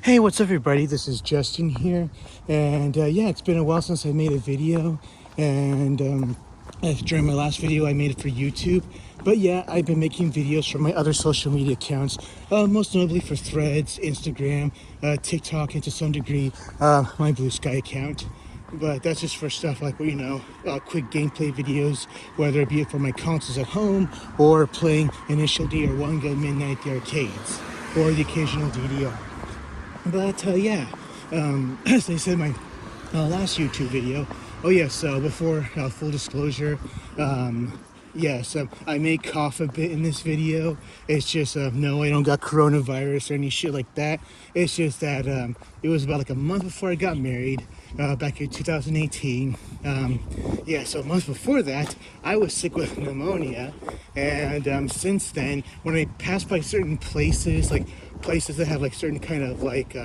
Hey, what's up, everybody? This is Justin here, and yeah, it's been a while since I made a video, and during my last video, I made it for YouTube. But yeah, I've been making videos for my other social media accounts, most notably for Threads, Instagram, TikTok, and to some degree, my Blue Sky account. But that's just for stuff like, quick gameplay videos, whether it be for my consoles at home or playing Initial D or Wanga Midnight at the arcades, or the occasional DDR. But yeah, as I said in my last YouTube video, oh yeah, so before full disclosure, yes, I may cough a bit in this video. It's just, no, I don't got coronavirus or any shit like that. It's just that it was about like a month before I got married, back in 2018. Yeah, so a month before that, I was sick with pneumonia. And since then, when I pass by certain places, like places that have like certain kind of like,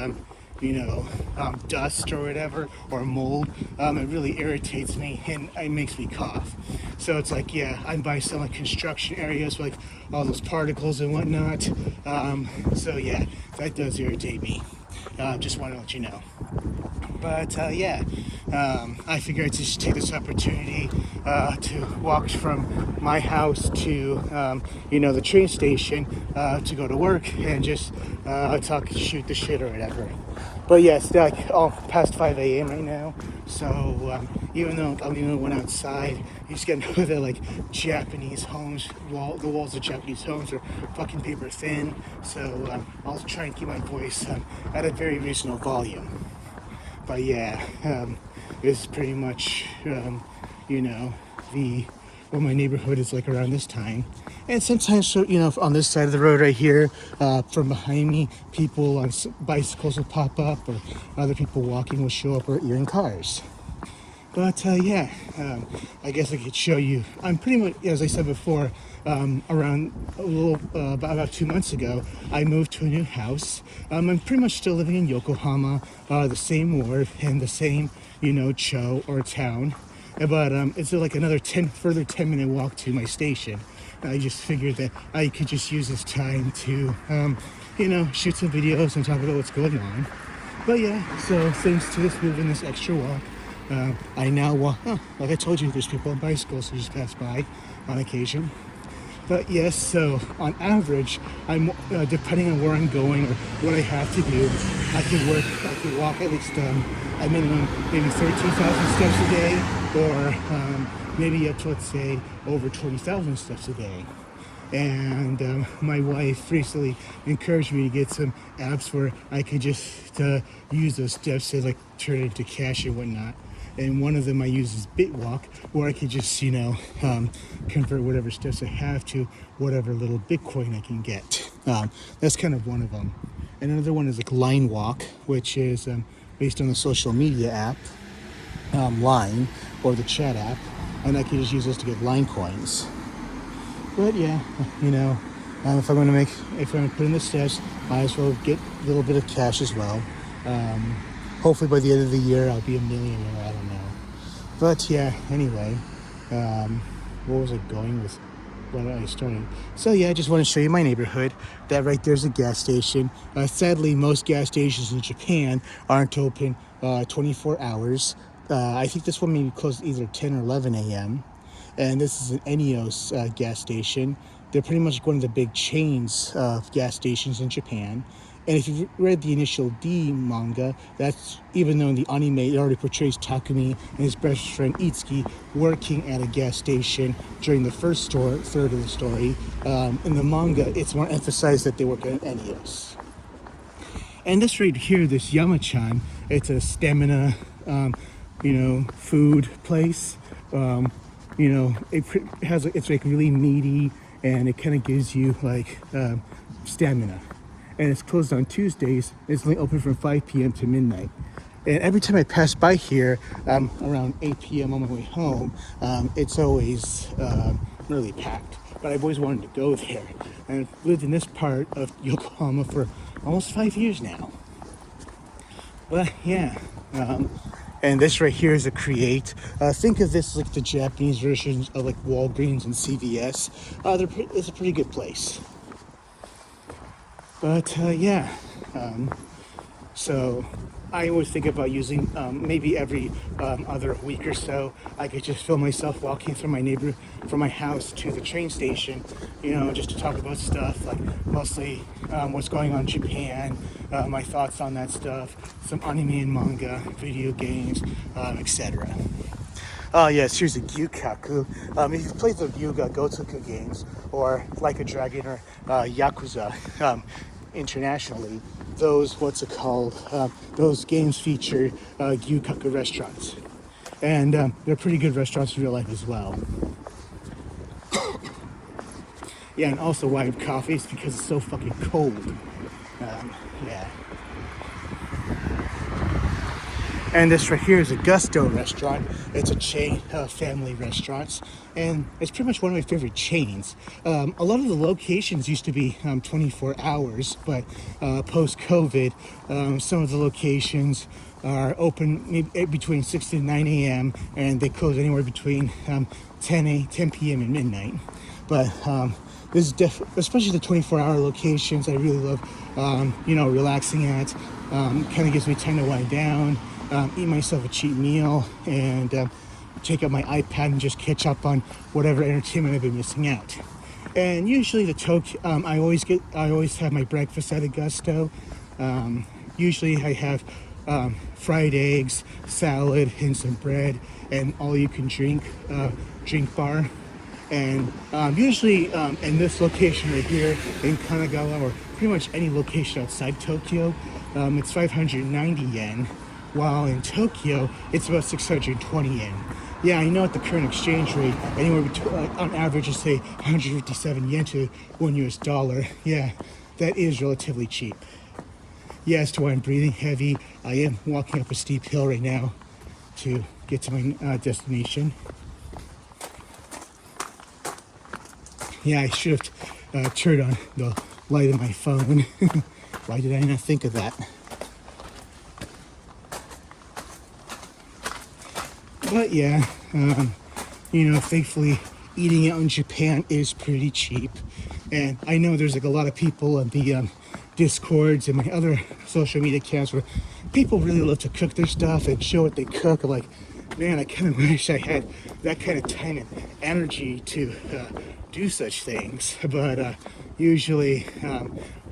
dust or whatever, or mold, it really irritates me and it makes me cough. So it's like, yeah, I'm by some like construction areas with like all those particles and whatnot. So yeah, that does irritate me. Just want to let you know. But yeah, I figured I'd just take this opportunity to walk from my house to, the train station to go to work and just shoot the shit or whatever. But yeah, it's like all past 5 a.m. right now. So even though I'm the only one outside, you just gotta know that like Japanese homes, the walls of Japanese homes are fucking paper thin. So I'll try and keep my voice at a very reasonable volume. But yeah, this is pretty much, what my neighborhood is like around this time. And sometimes, on this side of the road right here, from behind me, people on bicycles will pop up, or other people walking will show up, or you're in cars. But yeah, I guess I could show you. I'm pretty much, as I said before, around about 2 months ago, I moved to a new house. I'm pretty much still living in Yokohama, the same ward and the same, cho or town. But it's like another 10 minute walk to my station. I just figured that I could just use this time to, shoot some videos and talk about what's going on. But yeah, so thanks to this move and this extra walk, I now walk, like I told you, there's people on bicycles who just pass by on occasion. But yes, so on average, I'm depending on where I'm going or what I have to do, I can walk at least a minimum maybe 13,000 steps a day, or maybe up to, let's say, over 20,000 steps a day. And my wife recently encouraged me to get some apps where I could just use those steps to like turn it into cash and whatnot. And one of them I use is Bitwalk, where I could just, convert whatever steps I have to whatever little Bitcoin I can get. That's kind of one of them. And another one is like Line Walk, which is based on the social media app, Line, or the chat app. And I can just use this to get Line coins. But yeah, if I'm going to put in the steps, might as well get a little bit of cash as well. Hopefully by the end of the year, I'll be a millionaire. I don't know. But yeah, anyway, what was I going with? When I started. So yeah, I just want to show you my neighborhood. That right there's a gas station. Sadly, most gas stations in Japan aren't open 24 hours. I think this one may be closed either 10 or 11 a.m. And this is an Enios gas station. They're pretty much like one of the big chains of gas stations in Japan. And if you've read the Initial D manga, that's, even though in the anime it already portrays Takumi and his best friend Itsuki working at a gas station during the first third of the story, in the manga it's more emphasized that they work at Enios. And this right here, this Yamachan, it's a stamina, food place. It's like really meaty, and it kind of gives you like stamina. And it's closed on Tuesdays. It's only open from 5 p.m. to midnight. And every time I pass by here, around 8 p.m. on my way home, it's always really packed. But I've always wanted to go there. And I've lived in this part of Yokohama for almost 5 years now. But yeah, and this right here is a Create. Think of this like the Japanese versions of like Walgreens and CVS. It's a pretty good place. But yeah, So I always think about using maybe every other week or so. I could just film myself walking through my neighborhood from my house to the train station, just to talk about stuff like mostly what's going on in Japan, my thoughts on that stuff, some anime and manga, video games, etc. Oh yes, here's a Gyukaku. If you've played the Yuga Gotoku games, or Like a Dragon, or Yakuza internationally, those games feature Gyukaku restaurants. And they're pretty good restaurants in real life as well. Yeah, and also why I have coffee is because it's so fucking cold. Yeah. And this right here is a Gusto restaurant. It's a chain of family restaurants, and it's pretty much one of my favorite chains. A lot of the locations used to be 24 hours, but post-COVID, some of the locations are open maybe between 6 to 9 a.m. and they close anywhere between 10 p.m. and midnight. But this is especially the 24-hour locations, I really love, relaxing at. Kind of gives me time to wind down. Eat myself a cheap meal, and take out my iPad and just catch up on whatever entertainment I've been missing out. And usually I always have my breakfast at Augusto. Usually I have fried eggs, salad, and some bread, and all you can drink bar. And usually in this location right here in Kanagawa, or pretty much any location outside Tokyo, it's 590 yen. While in Tokyo, it's about 620 yen. Yeah, I know at the current exchange rate, anywhere between, on average, it's say 157 yen to $1. Yeah, that is relatively cheap. Yeah, as to why I'm breathing heavy, I am walking up a steep hill right now to get to my destination. Yeah, I should have turned on the light of my phone. Why did I not think of that? But yeah, thankfully eating out in Japan is pretty cheap. And I know there's like a lot of people on the Discords and my other social media accounts where people really love to cook their stuff and show what they cook. I'm like, man, I kind of wish I had that kind of time and energy to do such things. But usually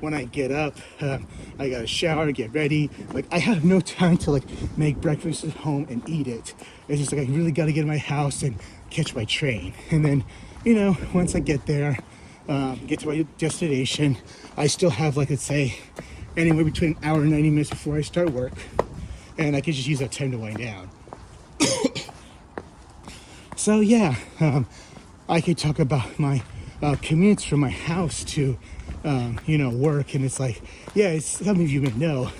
when I get up, I gotta shower, get ready. Like, I have no time to make breakfast at home and eat it. It's just like I really gotta get in my house and catch my train. And then, once I get there, get to my destination, I still have, let's say, anywhere between an hour and 90 minutes before I start work. And I can just use that time to wind down. So yeah, I could talk about my commutes from my house to, work. And it's like, yeah, some of you may know,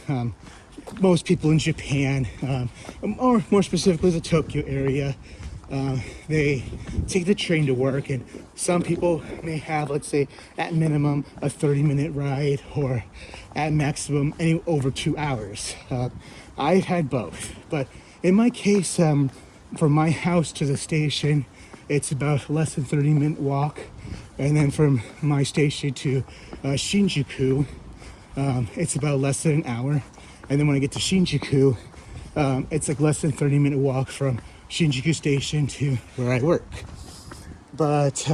most people in Japan, or more specifically the Tokyo area, they take the train to work, and some people may have, let's say, at minimum, a 30-minute ride, or at maximum, over 2 hours. I've had both, but in my case, from my house to the station, it's about less than 30-minute walk, and then from my station to Shinjuku, it's about less than an hour, and then when I get to Shinjuku, it's like less than 30-minute walk from Shinjuku Station to where I work. But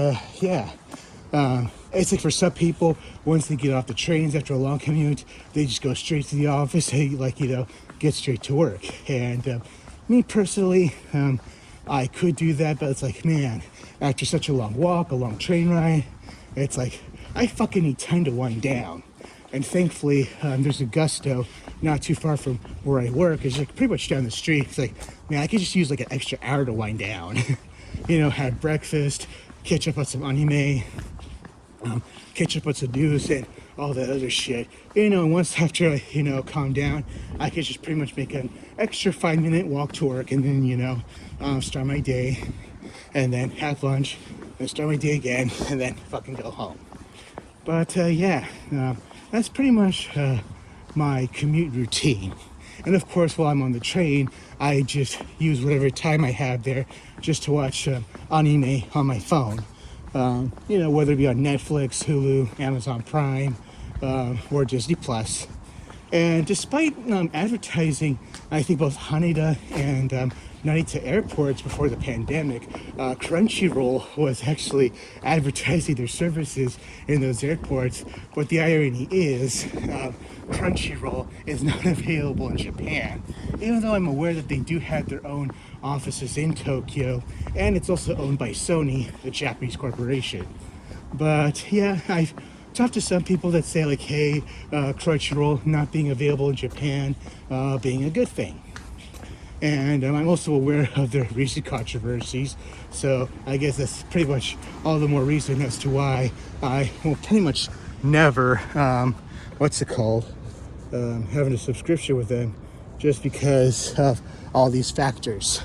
it's like for some people, once they get off the trains after a long commute, they just go straight to the office. They get straight to work. And me personally, I could do that, but it's like, man, after such a long walk, a long train ride, it's like I fucking need time to wind down. And thankfully, there's a Gusto not too far from where I work. It's like pretty much down the street. It's like, man, I could just use like an extra hour to wind down. Have breakfast, catch up on some anime, catch up on some news and all that other shit. Once after I, calm down, I could just pretty much make an extra 5-minute walk to work, and then, start my day, and then have lunch, and start my day again, and then fucking go home. But that's pretty much my commute routine. And of course, while I'm on the train, I just use whatever time I have there just to watch anime on my phone. Whether it be on Netflix, Hulu, Amazon Prime, or Disney Plus. And despite advertising, I think both Haneda and Narita airports before the pandemic, Crunchyroll was actually advertising their services in those airports. But the irony is, Crunchyroll is not available in Japan, even though I'm aware that they do have their own offices in Tokyo, and it's also owned by Sony, the Japanese corporation. But yeah, I've talked to some people that say like, hey, Crunchyroll not being available in Japan being a good thing. And I'm also aware of the recent controversies, so I guess that's pretty much all the more reason as to why I will pretty much never, having a subscription with them, just because of all these factors.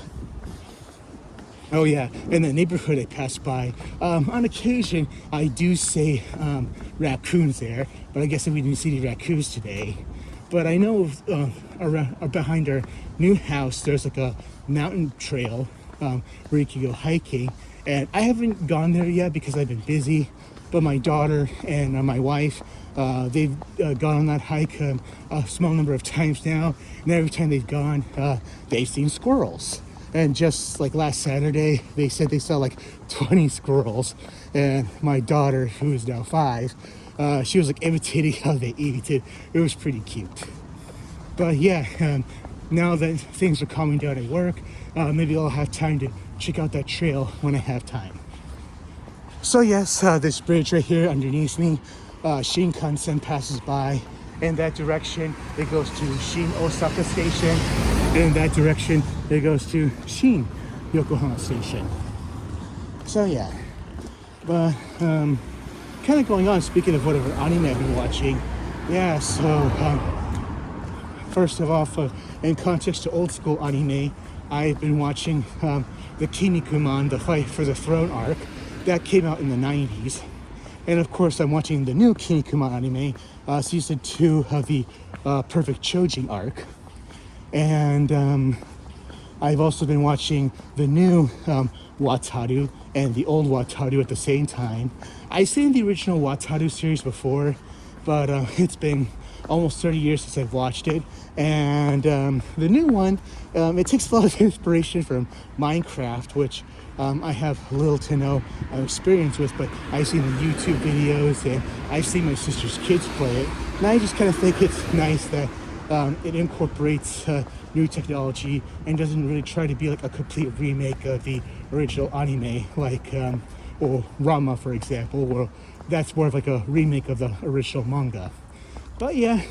Oh yeah, in the neighborhood I pass by, on occasion I do see raccoons there, but I guess we didn't see any raccoons today. But I know around, behind our new house there's like a mountain trail where you can go hiking, and I haven't gone there yet because I've been busy. But my daughter and my wife, they've gone on that hike a small number of times now, and every time they've gone, they've seen squirrels. And just like last Saturday, they said they saw like 20 squirrels. And my daughter, who is now 5, she was like imitating how they eat it. It was pretty cute. But yeah, now that things are calming down at work, maybe I'll have time to check out that trail when I have time. So yes, this bridge right here underneath me, Shinkansen passes by. In that direction, it goes to Shin Osaka Station. In that direction, it goes to Shin Yokohama Station. So yeah, but kind of going on, speaking of whatever anime I've been watching. Yeah, so first of all, in context to old school anime, I've been watching the Kinnikuman, the Fight for the Throne arc. That came out in the 90s. And of course, I'm watching the new Kinnikuman anime, season 2 of the Perfect Chojin arc. And I've also been watching the new Wataru and the old Wataru at the same time. I've seen the original Wataru series before, but it's been almost 30 years since I've watched it. And the new one, it takes a lot of inspiration from Minecraft, which I have little to no experience with, but I've seen the YouTube videos and I've seen my sister's kids play it. And I just kind of think it's nice that it incorporates new technology and doesn't really try to be like a complete remake of the original anime, like or Ranma, for example, where that's more of like a remake of the original manga. But yeah,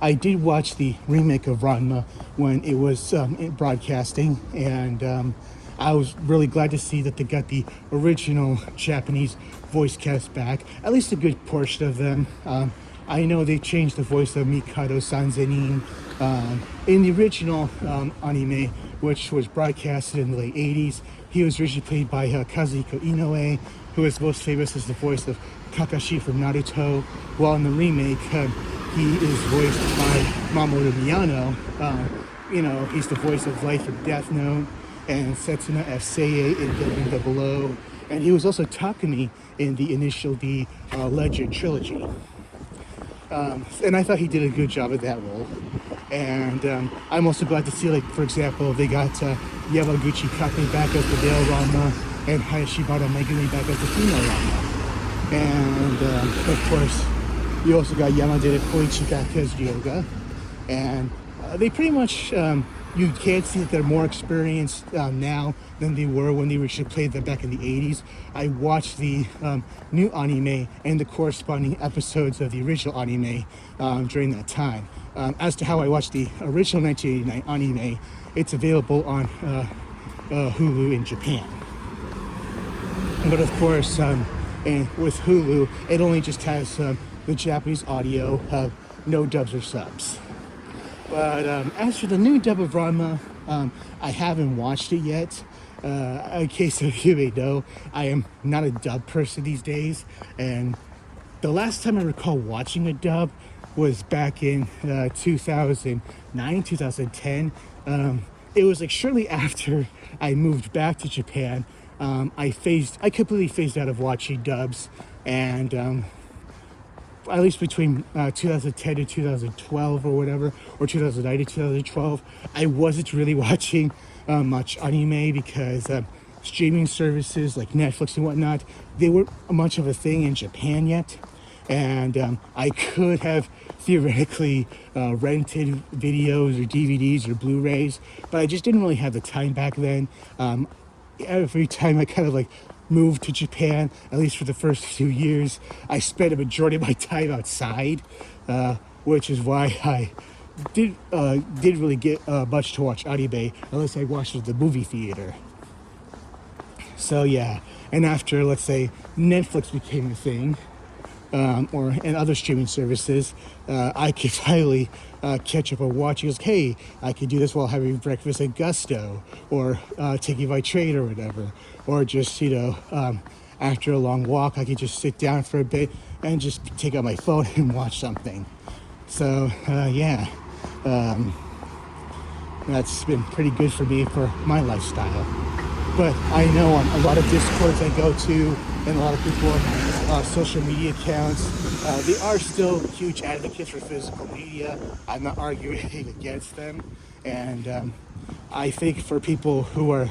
I did watch the remake of Ranma when it was broadcasting, and I was really glad to see that they got the original Japanese voice cast back, at least a good portion of them. I know they changed the voice of Mikado Sanzenin. In the original anime, which was broadcasted in the late 80s, he was originally played by Kazuhiko Inoue, who is most famous as the voice of Kakashi from Naruto, while in the remake, he is voiced by Mamoru Miyano. He's the voice of Life and Death Note, and Setsuna F. Seiei in Building the Below, and he was also Takumi in the initial D Legend trilogy. And I thought he did a good job at that role. And I'm also glad to see, like, for example, they got Yamaguchi Kake back as the male Ranma and Hayashibara Megumi back as the female Ranma. And of course, you also got Yamadera Koichi back as Ryoga. And they pretty much, you can see that they're more experienced now than they were when they originally played them back in the 80s. I watched the new anime and the corresponding episodes of the original anime during that time. As to how I watched the original 1989 anime, it's available on Hulu in Japan. But of course, and with Hulu, it only just has the Japanese audio, no dubs or subs. But as for the new dub of Ranma, I haven't watched it yet. In case of you may know, I am not a dub person these days, and the last time I recall watching a dub was back in 2009, 2010. It was like shortly after I moved back to Japan. I completely phased out of watching dubs, and at least between 2010 to 2012 or whatever, or 2009 to 2012, I wasn't really watching much anime because streaming services like Netflix and whatnot, they weren't much of a thing in Japan yet. And I could have theoretically rented videos or DVDs or Blu-rays, but I just didn't really have the time back then. Every time I kind of like moved to Japan, at least for the first few years, I spent a majority of my time outside, which is why I didn't really get much to watch anime unless I watched it at the movie theater. So yeah, and after, let's say, Netflix became a thing, and other streaming services, I could finally catch up on watching. Like, hey, I could do this while having breakfast at Gusto, or taking my train or whatever, or just after a long walk, I could just sit down for a bit and just take out my phone and watch something. So yeah, that's been pretty good for me for my lifestyle. But I know on a lot of Discords I go to, and a lot of people on social media accounts, they are still huge advocates for physical media. I'm not arguing against them. And I think for people who are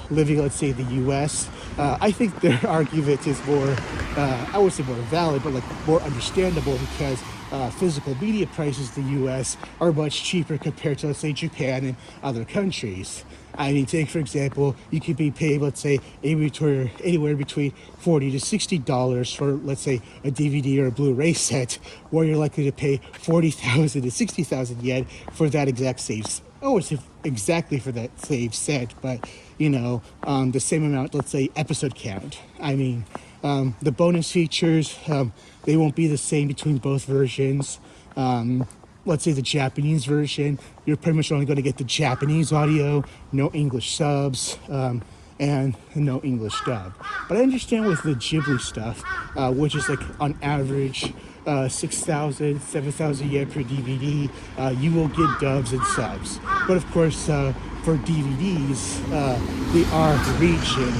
living, let's say, in the U.S., I think their argument is more, I would say more valid, but like more understandable, because physical media prices in the U.S. are much cheaper compared to, let's say, Japan and other countries. I mean, take for example, you could be paid, let's say, anywhere between $40 to $60 for, let's say, a DVD or a Blu-ray set, where you're likely to pay 40,000 to 60,000 yen for that exact same. It's exactly for that same set, but the same amount, let's say, episode count. I mean, the bonus features, they won't be the same between both versions. Let's say the Japanese version, you're pretty much only going to get the Japanese audio, no English subs, and no English dub. But I understand with the Ghibli stuff, which is like on average 6,000, 7,000 yen per DVD, you will get dubs and subs. But of course, for DVDs, they are region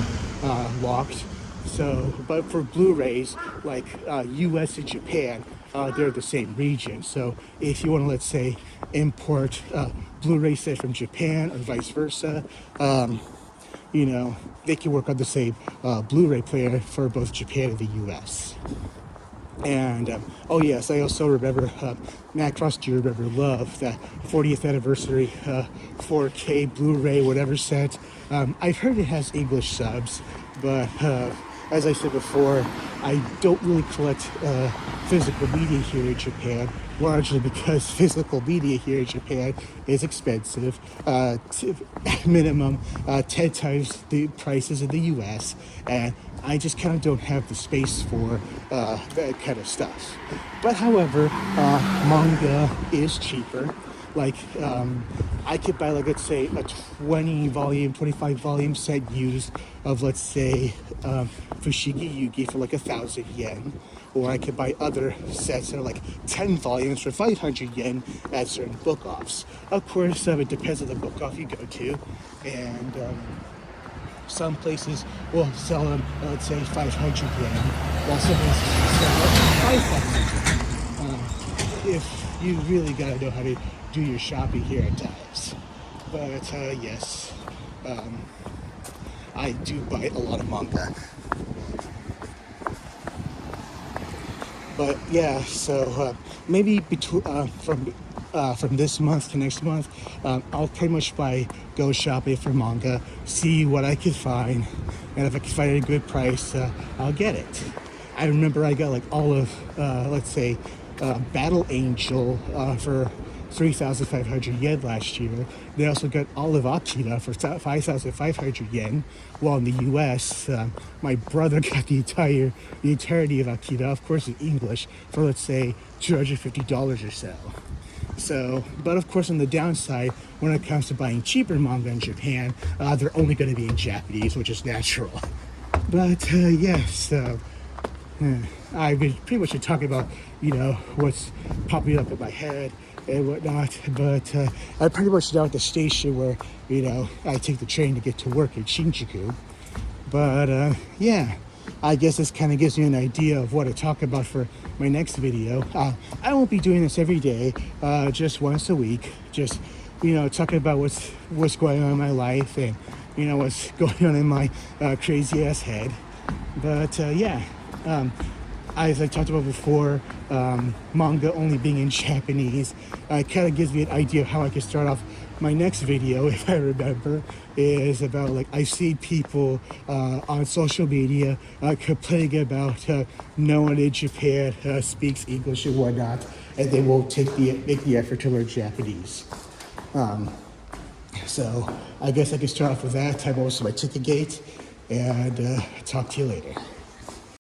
locked. So, but for Blu-rays, like US and Japan, they're the same region. So if you want to, let's say, import Blu-ray set from Japan or vice versa, they can work on the same Blu-ray player for both Japan and the US. And oh yes, I also remember Macross. Do you remember Love, that 40th anniversary 4K Blu-ray whatever set? I've heard it has English subs, but as I said before, I don't really collect physical media here in Japan, largely because physical media here in Japan is expensive, minimum 10 times the prices in the US, and I just kind of don't have the space for that kind of stuff. But however, manga is cheaper. Like, I could buy, like, let's say, a 25 volume set used of, let's say, Fushigi Yugi for like 1,000 yen. Or I could buy other sets that are like 10 volumes for 500 yen at certain book offs. Of course, it depends on the book off you go to. And some places will sell them, let's say, 500 yen, while some places will sell them 5,000 yen. If you really gotta know how to do your shopping here at times. But yes, I do buy a lot of manga. But yeah, so maybe from this month to next month, I'll pretty much go shopping for manga, see what I can find, and if I can find it at a good price, I'll get it. I remember I got like all of, let's say, Battle Angel for 3,500 yen last year. They also got all of Akira for 5,500 yen, while in the US, my brother got the entirety of Akira, of course in English, for, let's say, $250 or so. So, but of course on the downside, when it comes to buying cheaper manga in Japan, they're only going to be in Japanese, which is natural. But yes, I've been pretty much talking about, what's popping up in my head and whatnot, but I'm pretty much down at the station where, I take the train to get to work in Shinjuku. But yeah, I guess this kind of gives you an idea of what to talk about for my next video. I won't be doing this every day, just once a week. Just, talking about what's going on in my life and, what's going on in my crazy ass head. But yeah, as I talked about before, manga only being in Japanese kind of gives me an idea of how I can start off my next video, if I remember, is about like I see people on social media complaining about no one in Japan speaks English and whatnot, and they won't make the effort to learn Japanese. So I guess I can start off with that. Time also my ticket gate, and talk to you later.